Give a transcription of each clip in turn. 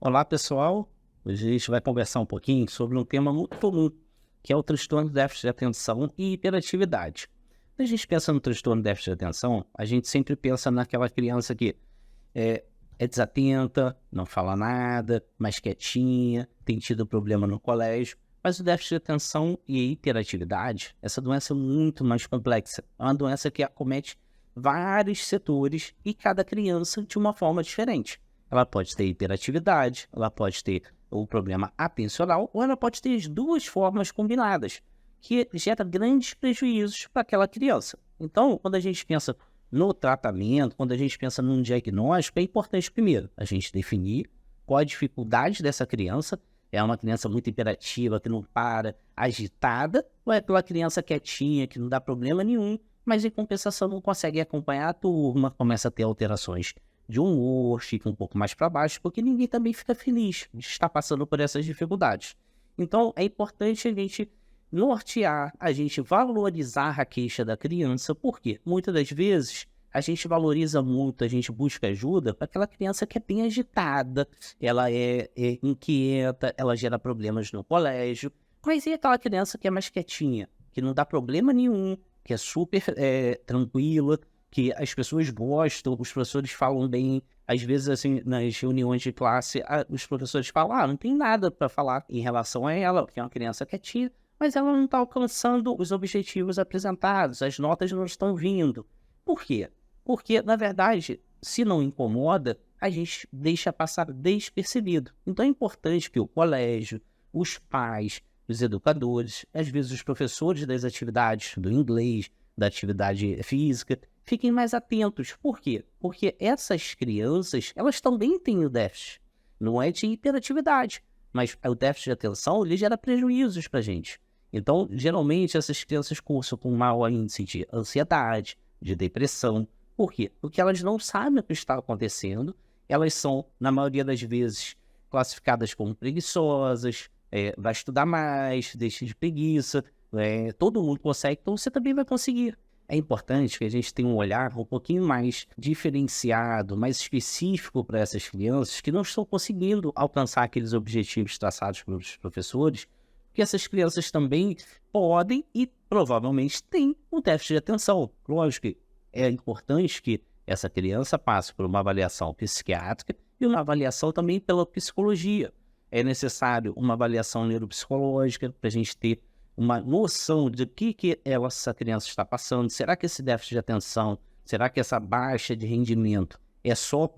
Olá, pessoal. Hoje a gente vai conversar um pouquinho sobre um tema muito comum, que é o transtorno de déficit de atenção e hiperatividade. Quando a gente pensa no transtorno de déficit de atenção, a gente sempre pensa naquela criança que é, é desatenta, não fala nada, mais quietinha, tem tido problema no colégio. Mas o déficit de atenção e a hiperatividade, essa doença é muito mais complexa. É uma doença que acomete vários setores e cada criança de uma forma diferente. Ela pode ter hiperatividade, ela pode ter o problema atencional, ou ela pode ter as duas formas combinadas, que gera grandes prejuízos para aquela criança. Então, quando a gente pensa no tratamento, quando a gente pensa num diagnóstico, é importante, primeiro, a gente definir qual a dificuldade dessa criança. É uma criança muito hiperativa, que não para, agitada, ou é aquela criança quietinha, que não dá problema nenhum, mas em compensação não consegue acompanhar a turma, começa a ter alterações de humor, fica um pouco mais para baixo, porque ninguém também fica feliz de estar passando por essas dificuldades. Então, é importante a gente nortear, a gente valorizar a queixa da criança, porque muitas das vezes a gente valoriza muito, a gente busca ajuda para aquela criança que é bem agitada, ela é inquieta, ela gera problemas no colégio, mas e aquela criança que é mais quietinha, que não dá problema nenhum, que é super tranquila, que as pessoas gostam, os professores falam bem, às vezes assim, nas reuniões de classe, os professores falam, não tem nada para falar em relação a ela, porque é uma criança quietinha, mas ela não está alcançando os objetivos apresentados, as notas não estão vindo. Por quê? Porque, na verdade, se não incomoda, a gente deixa passar despercebido. Então é importante que o colégio, os pais, os educadores, às vezes os professores das atividades do inglês, da atividade física, fiquem mais atentos. Por quê? Porque essas crianças, elas também têm o déficit. Não é de hiperatividade, mas o déficit de atenção, ele gera prejuízos para a gente. Então, geralmente, essas crianças cursam com maior índice de ansiedade, de depressão. Por quê? Porque elas não sabem o que está acontecendo, elas são, na maioria das vezes, classificadas como preguiçosas, vai estudar mais, deixa de preguiça, todo mundo consegue, então você também vai conseguir. É importante que a gente tenha um olhar um pouquinho mais diferenciado, mais específico para essas crianças que não estão conseguindo alcançar aqueles objetivos traçados pelos professores, porque essas crianças também podem e provavelmente têm um déficit de atenção. Lógico que é importante que essa criança passe por uma avaliação psiquiátrica e uma avaliação também pela psicologia. É necessário uma avaliação neuropsicológica para a gente ter uma noção de que essa criança está passando. Será que esse déficit de atenção, será que essa baixa de rendimento é só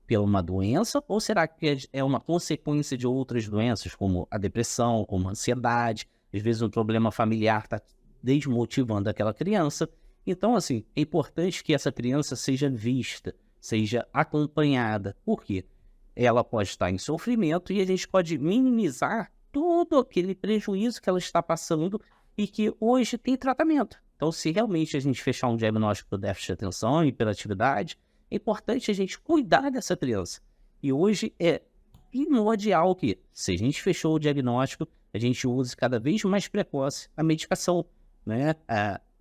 pela uma doença, ou será que é uma consequência de outras doenças, como a depressão, como a ansiedade? Às vezes um problema familiar está desmotivando aquela criança. Então, assim, é importante que essa criança seja vista, seja acompanhada. Por quê? Ela pode estar em sofrimento e a gente pode minimizar todo aquele prejuízo que ela está passando e que hoje tem tratamento. Então, se realmente a gente fechar um diagnóstico do déficit de atenção e hiperatividade, é importante a gente cuidar dessa criança. E hoje é primordial que, se a gente fechou o diagnóstico, a gente use cada vez mais precoce a medicação, né?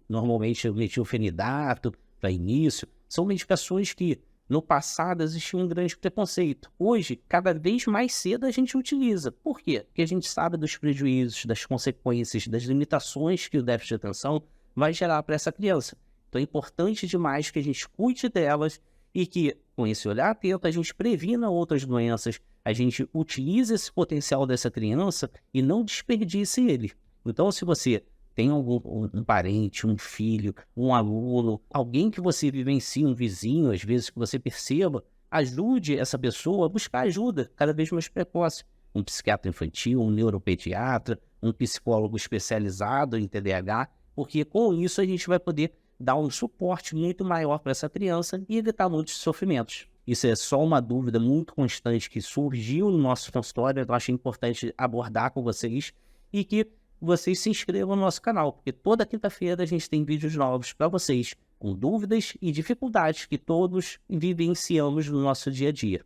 Normalmente o metilfenidato para início, são medicações que no passado existia um grande preconceito. Hoje, cada vez mais cedo a gente utiliza. Por quê? Porque a gente sabe dos prejuízos, das consequências, das limitações que o déficit de atenção vai gerar para essa criança. Então é importante demais que a gente cuide delas e que, com esse olhar atento, a gente previna outras doenças, a gente utilize esse potencial dessa criança e não desperdice ele. Então, se você tem um parente, um filho, um aluno, alguém que você vivencie, um vizinho, às vezes, que você perceba, ajude essa pessoa a buscar ajuda cada vez mais precoce. Um psiquiatra infantil, um neuropediatra, um psicólogo especializado em TDAH, porque com isso a gente vai poder dar um suporte muito maior para essa criança e evitar muitos sofrimentos. Isso é só uma dúvida muito constante que surgiu no nosso consultório, eu acho importante abordar com vocês e que vocês se inscrevam no nosso canal, porque toda quinta-feira a gente tem vídeos novos para vocês, com dúvidas e dificuldades que todos vivenciamos no nosso dia a dia.